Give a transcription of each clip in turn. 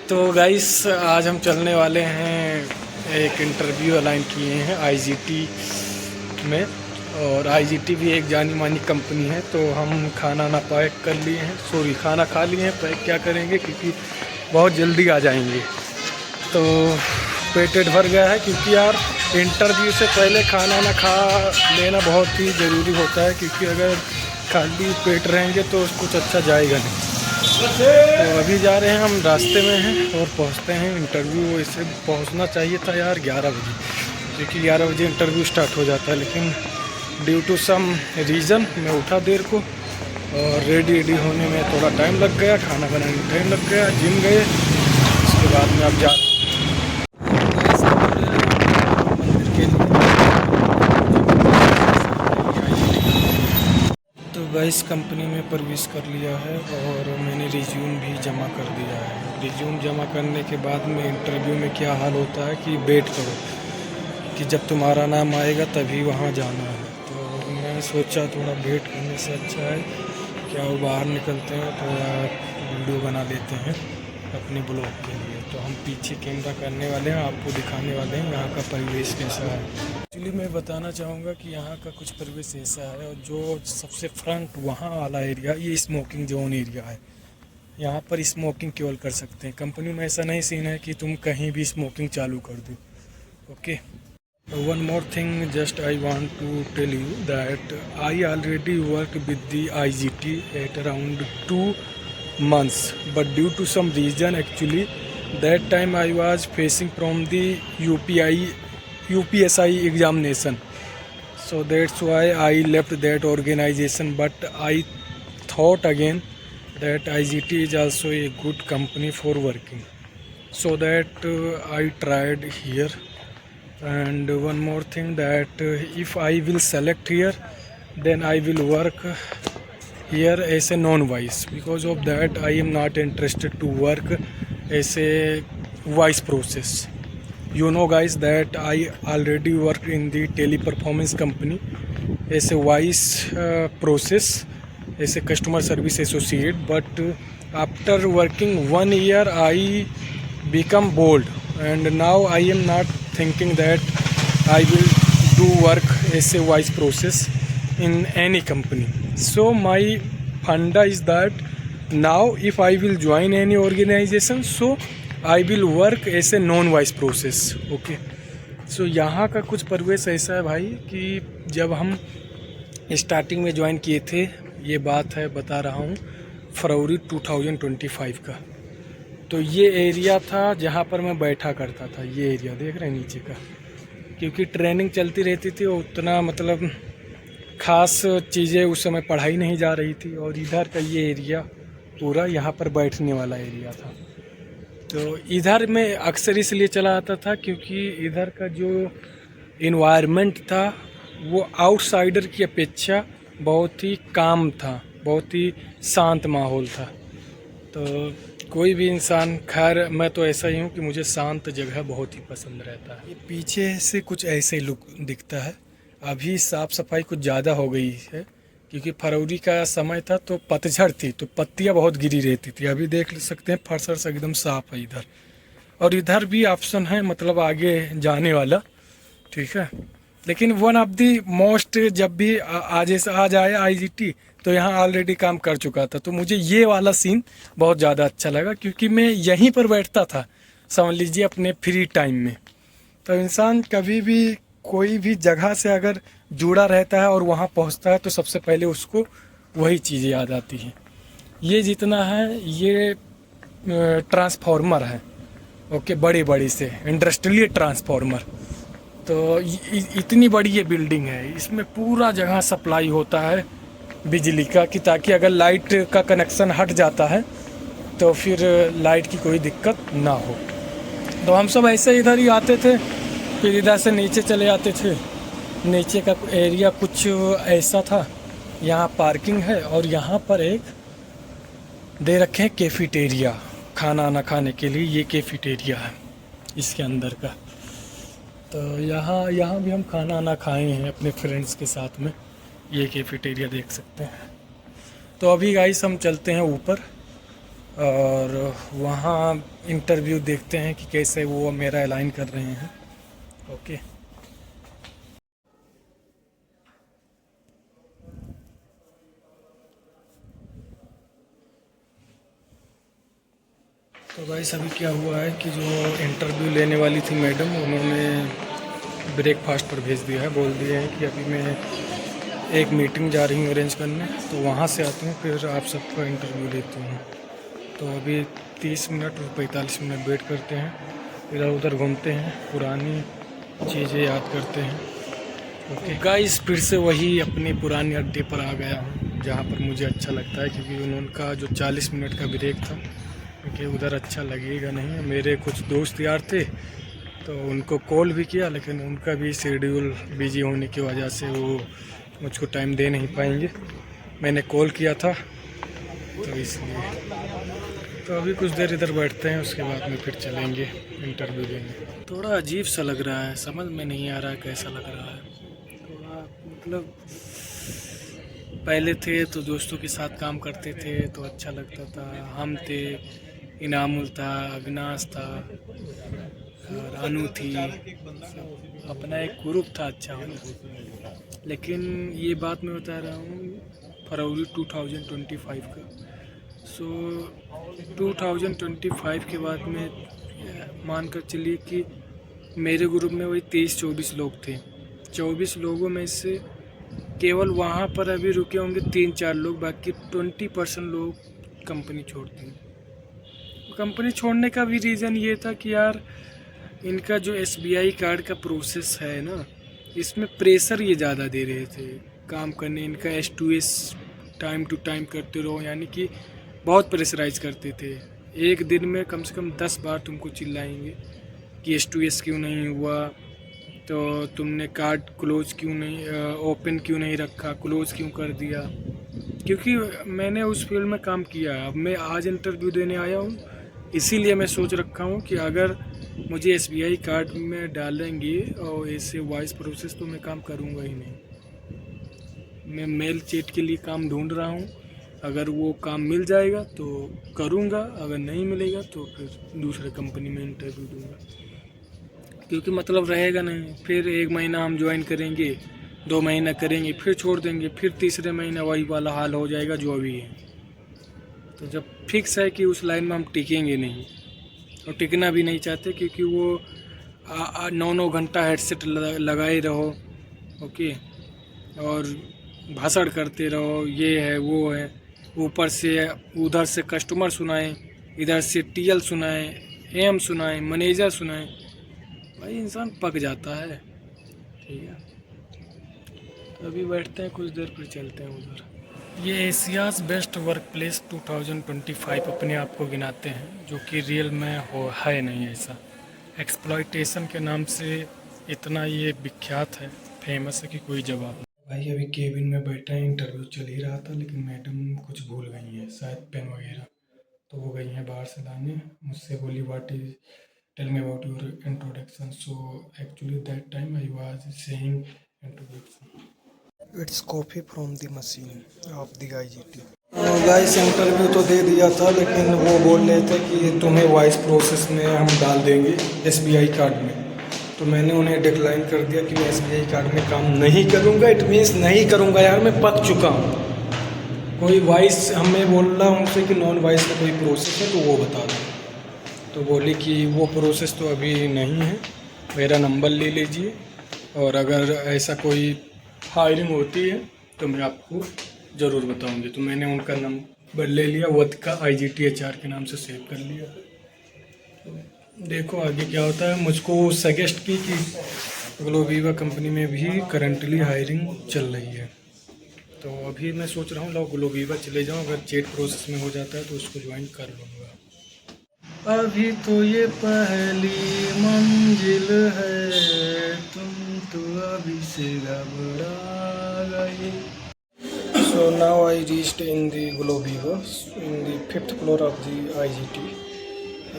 तो गाइस आज हम चलने वाले हैं, एक इंटरव्यू अलाइन किए हैं आईजीटी में। और आईजीटी भी एक जानी मानी कंपनी है। तो हम खाना ना पैक कर लिए हैं, खाना खा लिए हैं, पैक क्या करेंगे क्योंकि बहुत जल्दी आ जाएंगे। तो पेट भर गया है क्योंकि यार इंटरव्यू से पहले खाना ना खा लेना बहुत ही ज़रूरी होता है, क्योंकि अगर खाली पेट रहेंगे तो कुछ अच्छा जाएगा नहीं। तो अभी जा रहे हैं, हम रास्ते में हैं और पहुंचते हैं। इंटरव्यू इससे पहुंचना चाहिए था यार 11 बजे, क्योंकि 11 बजे इंटरव्यू स्टार्ट हो जाता है, लेकिन ड्यू टू सम रीज़न मैं उठा देर को और रेडी होने में थोड़ा टाइम लग गया, खाना बनाने में टाइम लग गया, जिम गए, उसके बाद में अब जा रहे हैं मंदिर के लिए। तो गाइस कंपनी में प्रवेश कर लिया है और मैंने रिज्यूम भी जमा कर दिया है। रिज्यूम जमा करने के बाद में इंटरव्यू में क्या हाल होता है कि वेट करो कि जब तुम्हारा नाम आएगा तभी वहाँ जाना है। तो मैं सोचा थोड़ा वेट करने से अच्छा है क्या वो बाहर निकलते हैं, थोड़ा वीडियो बना लेते हैं अपने ब्लॉग के लिए। तो हम पीछे कैमरा करने वाले हैं, आपको दिखाने वाले हैं यहाँ का परिवेश कैसा है। एक्चुअली मैं बताना चाहूँगा कि यहाँ का कुछ परिवेश ऐसा है, और जो सबसे फ्रंट वहाँ वाला एरिया ये स्मोकिंग जोन एरिया है। यहाँ पर स्मोकिंग केवल कर सकते हैं। कंपनी में ऐसा नहीं सीन है कि तुम कहीं भी स्मोकिंग चालू कर दो। Okay, one more thing just I want to tell you that I already work with the IGT at around 2 months, but due to some reason actually that time I was facing from the UPSI examination, so that's why I left that organization. But I thought again that IGT is also a good company for working, so that I tried here. And one more thing that if I will select here, then I will work here as a non-vice. Because of that I am not interested to work as a vice process. You know guys that I already worked in the Teleperformance company as a vice process, as a customer service associate. But after working 1 year I become bored, and now I am not thinking that I will do work as a vice process in any company. So my funda is that now if I will join any organization, so I will work as a non vice process. Okay, so यहाँ का कुछ परिवेश ऐसा है भाई कि जब हम स्टार्टिंग में ज्वाइन किए थे, ये बात है बता रहा हूँ फरवरी 2025 का, तो ये एरिया था जहाँ पर मैं बैठा करता था। ये एरिया देख रहे हैं नीचे का, क्योंकि ट्रेनिंग चलती रहती थी और उतना मतलब ख़ास चीज़ें उस समय पढ़ाई नहीं जा रही थी। और इधर का ये एरिया पूरा यहाँ पर बैठने वाला एरिया था। तो इधर में अक्सर इसलिए चला आता था क्योंकि इधर का जो इन्वायरमेंट था वो आउटसाइडर की अपेक्षा बहुत ही काम था, बहुत ही शांत माहौल था। तो कोई भी इंसान, खैर मैं तो ऐसा ही हूँ कि मुझे शांत जगह बहुत ही पसंद रहता है। ये पीछे से कुछ ऐसे लुक दिखता है। अभी साफ़ सफाई कुछ ज़्यादा हो गई है क्योंकि फरवरी का समय था तो पतझड़ थी, तो पत्तियां बहुत गिरी रहती थी। अभी देख सकते हैं फर्श वर्श एकदम साफ़ है इधर, और इधर भी ऑप्शन है मतलब आगे जाने वाला, ठीक है। लेकिन वन ऑफ दी मोस्ट, जब भी आ जाए आईजीटी तो यहाँ ऑलरेडी काम कर चुका था, तो मुझे ये वाला सीन बहुत ज़्यादा अच्छा लगा क्योंकि मैं यहीं पर बैठता था, समझ लीजिए अपने फ्री टाइम में। तो इंसान कभी भी कोई भी जगह से अगर जुड़ा रहता है और वहाँ पहुँचता है तो सबसे पहले उसको वही चीज़ें याद आती हैं। ये जितना है ये ट्रांसफार्मर है, ओके, बड़ी से इंडस्ट्रियल ट्रांसफार्मर। तो इतनी बड़ी ये बिल्डिंग है, इसमें पूरा जगह सप्लाई होता है बिजली का, कि ताकि अगर लाइट का कनेक्शन हट जाता है तो फिर लाइट की कोई दिक्कत ना हो। तो हम सब ऐसे इधर ही आते थे, फिर इधर से नीचे चले आते थे। नीचे का एरिया कुछ ऐसा था, यहाँ पार्किंग है और यहाँ पर एक दे रखे हैं कैफेटेरिया, खाना ना खाने के लिए। ये कैफेटेरिया है इसके अंदर का। तो यहाँ भी हम खाना ना खाए हैं अपने फ्रेंड्स के साथ में। ये कैफेटेरिया देख सकते हैं। तो अभी गाइस हम चलते हैं ऊपर और वहाँ इंटरव्यू देखते हैं कि कैसे वो मेरा अलाइन कर रहे हैं। ओके। तो गाइस अभी क्या हुआ है कि जो इंटरव्यू लेने वाली थी मैडम, उन्होंने ब्रेकफास्ट पर भेज दिया है। बोल दिया है कि अभी मैं एक मीटिंग जा रही हूँ अरेंज करने, तो वहाँ से आती हूँ फिर आप सबका इंटरव्यू लेती हूँ। तो अभी 30 मिनट और 45 मिनट वेट करते हैं, इधर उधर घूमते हैं, पुरानी चीज़ें याद करते हैं। ओके गाइस, फिर से वही अपने पुराने अड्डे पर आ गया हूँ जहाँ पर मुझे अच्छा लगता है, क्योंकि उनका जो 40 मिनट का ब्रेक था, क्योंकि उधर अच्छा लगेगा नहीं। मेरे कुछ दोस्त यार थे तो उनको कॉल भी किया, लेकिन उनका भी शेड्यूल बिजी होने की वजह से वो मुझको टाइम दे नहीं पाएंगे। मैंने कॉल किया था तो इसलिए। तो अभी कुछ देर इधर बैठते हैं, उसके बाद में फिर चलेंगे इंटरव्यू देंगे। थोड़ा अजीब सा लग रहा है, समझ में नहीं आ रहा है कैसा लग रहा है। थोड़ा मतलब पहले थे तो दोस्तों के साथ काम करते थे तो अच्छा लगता था। हम थे, इनामुल था, अगनास था, रानू थी, अपना एक ग्रुप था अच्छा वाला। लेकिन ये बात मैं बता रहा हूँ फरवरी 2025 का। सो 2025 के बाद में मान कर चलिए कि मेरे ग्रुप में वही 23-24 लोग थे। 24 लोगों में से केवल वहाँ पर अभी रुके होंगे 3-4 लोग, बाकी 20% लोग कंपनी छोड़ते हैं। कंपनी छोड़ने का भी रीज़न ये था कि यार इनका जो SBI कार्ड का प्रोसेस है ना, इसमें प्रेशर ये ज़्यादा दे रहे थे काम करने। इनका S2S टाइम टू टाइम करते रहो, यानी कि बहुत प्रेशराइज करते थे। एक दिन में कम से कम 10 बार तुमको चिल्लाएंगे कि S2S क्यों नहीं हुआ, तो तुमने कार्ड क्लोज क्यों नहीं, ओपन क्यों नहीं रखा, क्लोज क्यों कर दिया। क्योंकि मैंने उस फील्ड में काम किया है। अब मैं आज इंटरव्यू देने आया हूँ, इसीलिए मैं सोच रखा हूँ कि अगर मुझे SBI कार्ड में डालेंगे और ऐसे वॉइस प्रोसेस, तो मैं काम करूँगा ही नहीं। मैं मेल चैट के लिए काम ढूंढ रहा हूँ, अगर वो काम मिल जाएगा तो करूँगा, अगर नहीं मिलेगा तो फिर दूसरे कंपनी में इंटरव्यू दूँगा। क्योंकि मतलब रहेगा नहीं, फिर 1 महीना हम ज्वाइन करेंगे, 2 महीना करेंगे, फिर छोड़ देंगे, फिर तीसरे महीना वही वाला हाल हो जाएगा जो अभी है। तो जब फिक्स है कि उस लाइन में हम टिकेंगे नहीं, और टिकना भी नहीं चाहते, क्योंकि वो 9-9 घंटा हेडसेट लगाए रहो, ओके, और भाषण करते रहो, ये है वो है, ऊपर से उधर से कस्टमर सुनाए, इधर से TL सुनाए, AM सुनाए, मैनेजर सुनाए, भाई इंसान पक जाता है। ठीक है, तो अभी बैठते हैं कुछ देर, फिर चलते हैं उधर। ये एशियाज़ बेस्ट वर्क प्लेस 2025 अपने आप को गिनाते हैं, जो कि रियल में है नहीं ऐसा। एक्सप्लॉयटेशन के नाम से इतना ये विख्यात है, फेमस है कि कोई जवाब नहीं। भाई अभी केबिन में बैठे हैं, इंटरव्यू चल ही रहा था, लेकिन मैडम कुछ भूल गई हैं, शायद पेन वगैरह, तो वो गई हैं बाहर से लाने। मुझसे बोली what is tell me about your introduction. So actually that time I was saying introduction. It's copy from the machine of the IGT। Guys interview तो दे दिया था, लेकिन वो बोल रहे थे कि तुम्हें वॉइस प्रोसेस में हम डाल देंगे SBI कार्ड में। तो मैंने उन्हें डिक्लाइन कर दिया कि मैं SBI कार्ड में काम नहीं करूँगा। इट मीन्स नहीं करूँगा यार, मैं पक चुका हूँ। कोई वॉइस हमें बोल रहा उनसे कि नॉन वॉइस का कोई प्रोसेस है तो वो बता दो। तो बोली कि वो प्रोसेस तो अभी नहीं है, मेरा नंबर ले लीजिए, और अगर ऐसा कोई हायरिंग होती है तो मैं आपको ज़रूर बताऊंगी। तो मैंने उनका नंबर ले लिया, वदका IGT HR के नाम से सेव कर लिया। तो देखो आगे क्या होता है। मुझको सजेस्ट की कि ग्लोबीवा कंपनी में भी करंटली हायरिंग चल रही है, तो अभी मैं सोच रहा हूँ लो ग्लोबीवा चले जाऊँ, अगर चेट प्रोसेस में हो जाता है तो उसको ज्वाइन कर लूँगा। अभी तो ये पहली मंजिल है, तुम तो अभी से घबरा गए। So now I reached in the Globiva, in the 5th floor of the IGT,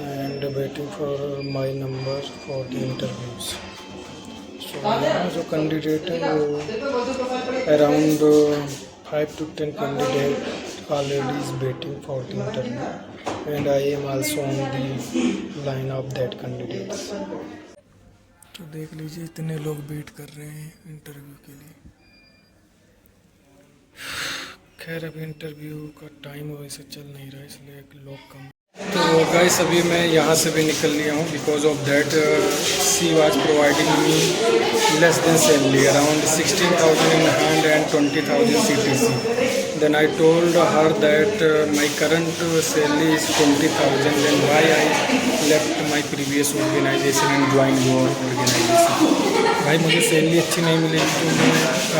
and waiting for my number for the interviews. So यहाँ जो कैंडिडेट है वो around 5 to 10 candidate already is waiting for the interview. and I am also on the line of that candidates. तो देख लीजिए इतने लोग wait कर रहे हैं इंटरव्यू के लिए। खैर अभी इंटरव्यू का टाइम वैसे चल नहीं रहा है इसलिए लोग कम। तो गाइस अभी मैं यहाँ से भी निकल लिया हूँ because of that she was providing me less than salary around 16,000 in hand and 20,000 CTC. Then I told her that my current salary is 20,000. Then why I left my previous organization and joined your organization? भाई मुझे salary अच्छी नहीं मिलेगी तो मैं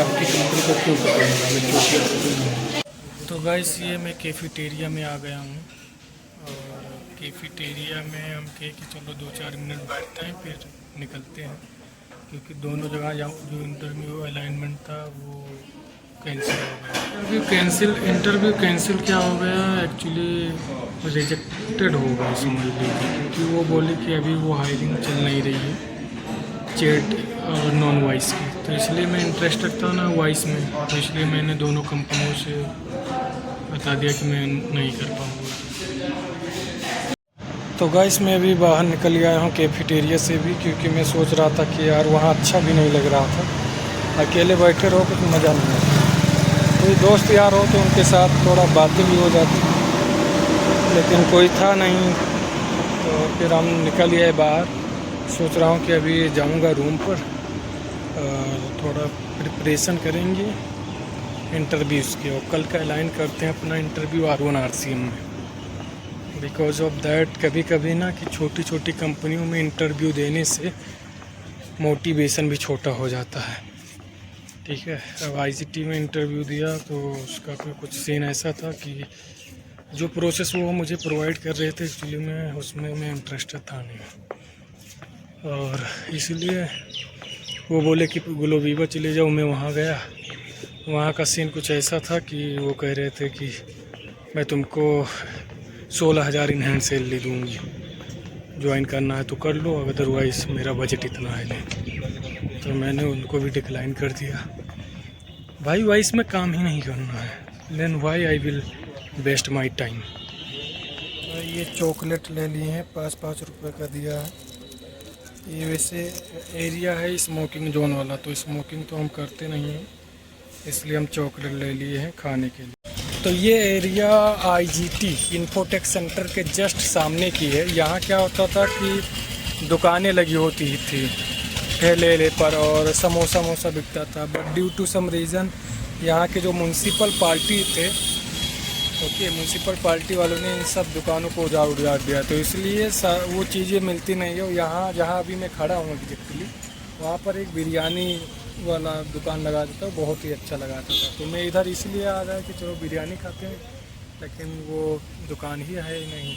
आपकी company को क्यों पकड़ूँगा, मैं चूँकि। तो गाइस ये मैं कैफेटेरिया में आ गया हूँ और कैफेटेरिया में हम कहे कि चलो 2-4 मिनट बैठते हैं फिर निकलते हैं, क्योंकि दोनों जगह जो इंटरव्यू अलाइनमेंट था वो कैंसिल हो गया। इंटरव्यू कैंसिल क्या हो गया, एक्चुअली रिजेक्टेड हो गया समझ लीजिए, क्योंकि वो बोले कि अभी वो हायरिंग चल नहीं रही है चैट और नॉन वॉइस की, तो इसलिए मैं इंटरेस्टेड था ना वॉइस में, तो इसलिए मैंने दोनों कंपनियों से बता दिया कि मैं नहीं कर पाऊँगा। तो गाइस मैं भी बाहर निकल गया हूँ कैफेटेरिया से भी, क्योंकि मैं सोच रहा था कि यार वहाँ अच्छा भी नहीं लग रहा था, अकेले बैठे रहो कुछ मज़ा नहीं आता। कोई दोस्त यार हो तो उनके साथ थोड़ा बातें भी हो जाती, लेकिन कोई था नहीं, तो फिर हम निकल गए बाहर। सोच रहा हूँ कि अभी जाऊँगा रूम पर, थोड़ा प्रिपरेशन करेंगे इंटरव्यूज़ की, और कल का अलाइन करते हैं अपना इंटरव्यू R1 RCM में। बिकॉज ऑफ दैट कभी कभी ना कि छोटी छोटी कंपनियों में इंटरव्यू देने से मोटिवेशन भी छोटा हो जाता है, ठीक है। अब IGT में इंटरव्यू दिया तो उसका फिर कुछ सीन ऐसा था कि जो प्रोसेस वो मुझे प्रोवाइड कर रहे थे एक्चुअली में उसमें मैं इंटरेस्टेड था नहीं, और इसलिए वो बोले कि ग्लोबीवा चले जाओ। मैं वहाँ गया, वहाँ का सीन कुछ ऐसा था कि वो कह रहे थे कि मैं तुमको 16,000 इन हैंड सैलरी दूँगी, ज्वाइन करना है तो कर लो, अदरवाइज़ मेरा बजट इतना है नहीं। तो मैंने उनको भी डिक्लाइन कर दिया, भाई वाइस में काम ही नहीं करना है, then why I will waste my time. तो ये चॉकलेट ले लिए हैं, 5-5 रुपये का दिया है। ये वैसे एरिया है स्मोकिंग जोन वाला, तो स्मोकिंग तो हम करते नहीं हैं, इसलिए हम चॉकलेट ले लिए हैं खाने के लिए। तो ये एरिया IGT इन्फोटेक सेंटर के जस्ट सामने की है। यहाँ क्या होता था कि दुकानें लगी होती थी ठेले पर और समोसा बिकता था, but due to some reason यहाँ के जो म्यूनसिपल पार्टी थे, ओके, म्यूनसिपल पार्टी वालों ने इन सब दुकानों को उजाड़ दिया, तो इसलिए वो चीज़ें मिलती नहीं है। यहाँ जहाँ अभी मैं खड़ा हूँ एग्जैक्टली वहाँ पर एक बिरयानी वाला दुकान लगा देता है, बहुत ही अच्छा लगाता था, तो मैं इधर इसलिए आ गया कि चलो बिरयानी खाते हैं, लेकिन वो दुकान ही है नहीं।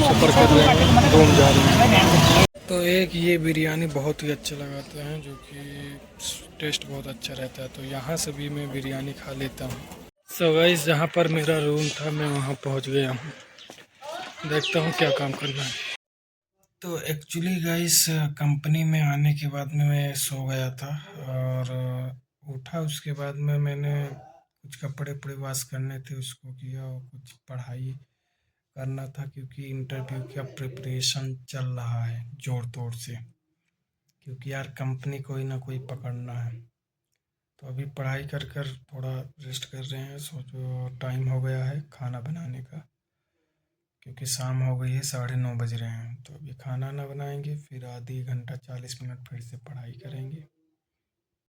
सफ़र कर रहे हैं, रूम जा रहे हैं। तो एक ये बिरयानी बहुत ही अच्छा लगाते हैं, जो कि टेस्ट बहुत अच्छा रहता है, तो यहाँ से भी मैं बिरयानी खा लेता हूँ। सो गाइस जहाँ पर मेरा रूम था मैं वहाँ पहुँच गया हूँ, देखता हूँ क्या काम करना है। तो एक्चुअली गाइस कंपनी में आने के बाद में मैं सो गया था, और उठा उसके बाद में मैंने कुछ कपड़े वपड़े वॉश करने थे उसको किया, और कुछ पढ़ाई करना था, क्योंकि इंटरव्यू का प्रिपरेशन चल रहा है ज़ोर तोड़ से, क्योंकि यार कंपनी कोई ना कोई पकड़ना है। तो अभी पढ़ाई कर कर थोड़ा रेस्ट कर रहे हैं, सोचो टाइम हो गया है खाना बनाने का, क्योंकि शाम हो गई है, 9:30 बज रहे हैं। तो अभी खाना ना बनाएंगे, फिर आधी घंटा 40 मिनट फिर से पढ़ाई करेंगे।